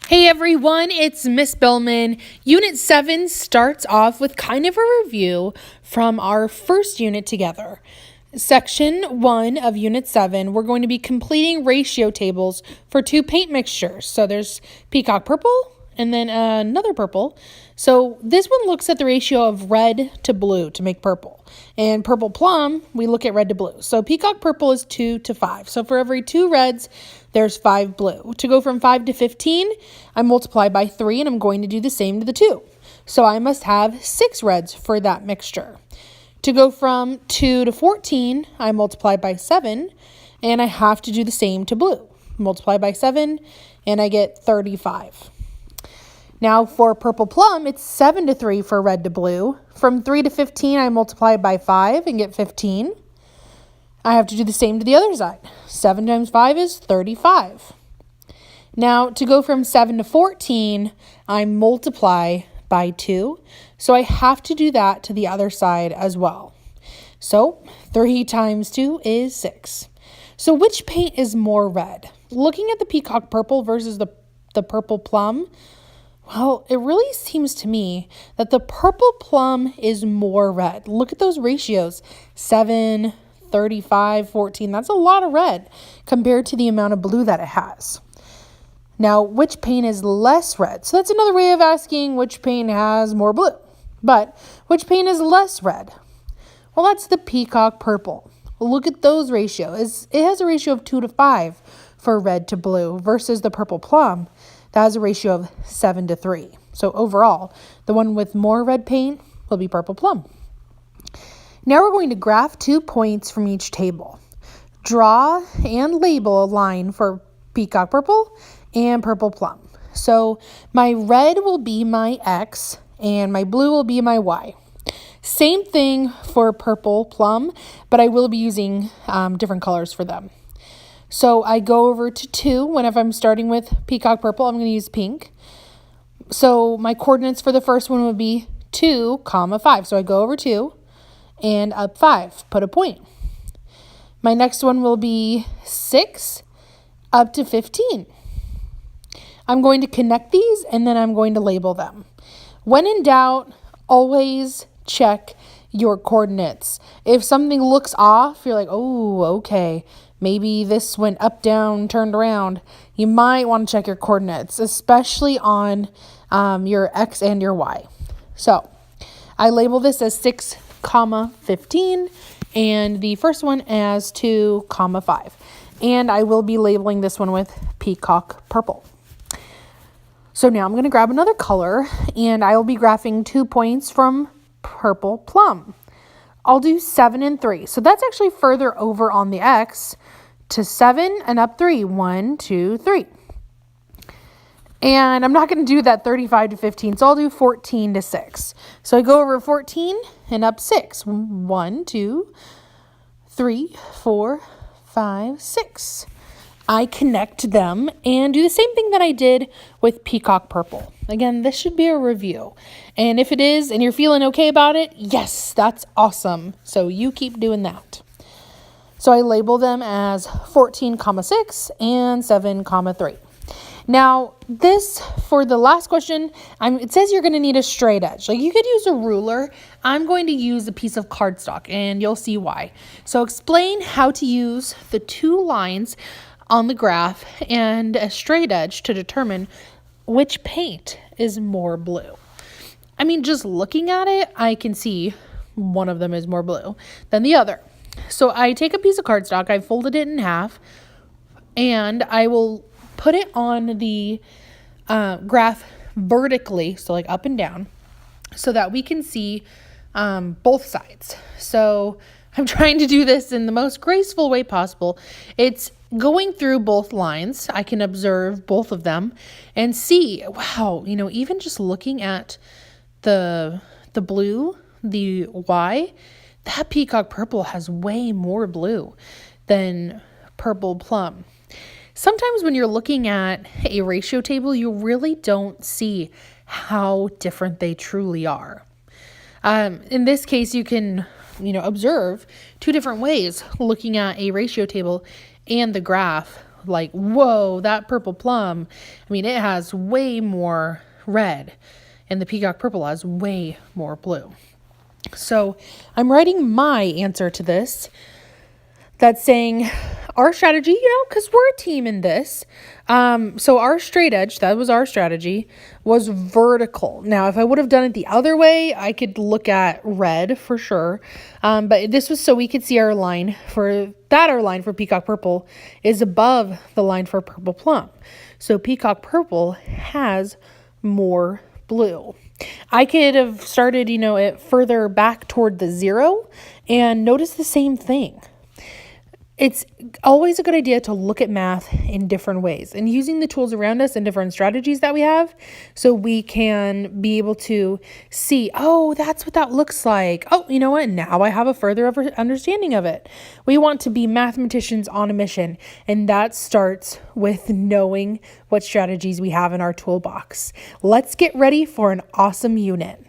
Hey everyone, it's Miss Billman. Unit 7 starts off with kind of a review from our first unit together. Section 1 of Unit 7, we're going to be completing ratio tables for two paint mixtures. So there's peacock purple and then another purple. So this one looks at the ratio of red to blue to make purple. And purple plum, we look at red to blue. So peacock purple is 2 to 5. So for every 2 reds, there's 5 blue. To go from 5 to 15, I multiply by 3, and I'm going to do the same to the 2. So I must have 6 reds for that mixture. To go from 2 to 14, I multiply by 7, and I have to do the same to blue. Multiply by 7, and I get 35. Now for purple plum, it's 7 to 3 for red to blue. From 3 to 15, I multiply by 5 and get 15. I have to do the same to the other side. 7 times 5 is 35. Now to go from 7 to 14, I multiply by 2. So I have to do that to the other side as well. So 3 times 2 is 6. So which paint is more red? Looking at the peacock purple versus the purple plum, well, it really seems to me that the purple plum is more red. Look at those ratios. 7, 35, 14. That's a lot of red compared to the amount of blue that it has. Now, which paint is less red? So that's another way of asking which paint has more blue. But which paint is less red? Well, that's the peacock purple. Look at those ratios. It has a ratio of 2 to 5 for red to blue versus the purple plum. That has a ratio of 7 to 3. So overall, the one with more red paint will be purple plum. Now we're going to graph 2 points from each table. Draw and label a line for peacock purple and purple plum. So my red will be my X and my blue will be my Y. Same thing for purple plum, but I will be using different colors for them. So I go over to 2. Whenever I'm starting with peacock purple, I'm going to use pink. So my coordinates for the first one would be 2, 5. So I go over 2 and up 5, put a point. My next one will be 6 up to 15. I'm going to connect these and then I'm going to label them. When in doubt, always check your coordinates. If something looks off, you're like, oh, okay, maybe this went up, down, turned around. You might want to check your coordinates, especially on your X and your Y. So I label this as 6, 15, and the first one as 2, 5. And I will be labeling this one with peacock purple. So now I'm going to grab another color, and I will be graphing 2 points from purple plum. I'll do 7 and 3. So that's actually further over on the X to 7 and up 3. 1, 2, 3. And I'm not going to do that 35 to 15, so I'll do 14 to 6. So I go over 14 and up 6. 1, 2, 3, 4, 5, 6. I connect them and do the same thing that I did with peacock purple. Again, this should be a review. And if it is and you're feeling okay about it, yes, that's awesome. So you keep doing that. So I label them as 14, 6 and 7, 3. Now, this, for the last question, it says you're going to need a straight edge. Like you could use a ruler. I'm going to use a piece of cardstock, and you'll see why. So explain how to use the 2 lines on the graph and a straight edge to determine which paint is more blue. I mean, just looking at it, I can see one of them is more blue than the other. So I take a piece of cardstock, I folded it in half, and I will put it on the graph vertically, so like up and down, so that we can see both sides. So I'm trying to do this in the most graceful way possible. It's going through both lines. I can observe both of them and see, wow, even just looking at the blue, the Y, that peacock purple has way more blue than purple plum. Sometimes when you're looking at a ratio table, you really don't see how different they truly are. In this case, you can, observe 2 different ways looking at a ratio table and the graph like, whoa, that purple plum, I mean, it has way more red, and the peacock purple has way more blue. So I'm writing my answer to this. That's saying our strategy, because we're a team in this. So our straight edge, that was our strategy, was vertical. Now, if I would have done it the other way, I could look at red for sure. But this was so we could see our line for peacock purple is above the line for purple plum. So peacock purple has more blue. I could have started, it further back toward the 0 and notice the same thing. It's always a good idea to look at math in different ways and using the tools around us and different strategies that we have so we can be able to see, oh, that's what that looks like. Oh, you know what? Now I have a further understanding of it. We want to be mathematicians on a mission, and that starts with knowing what strategies we have in our toolbox. Let's get ready for an awesome unit.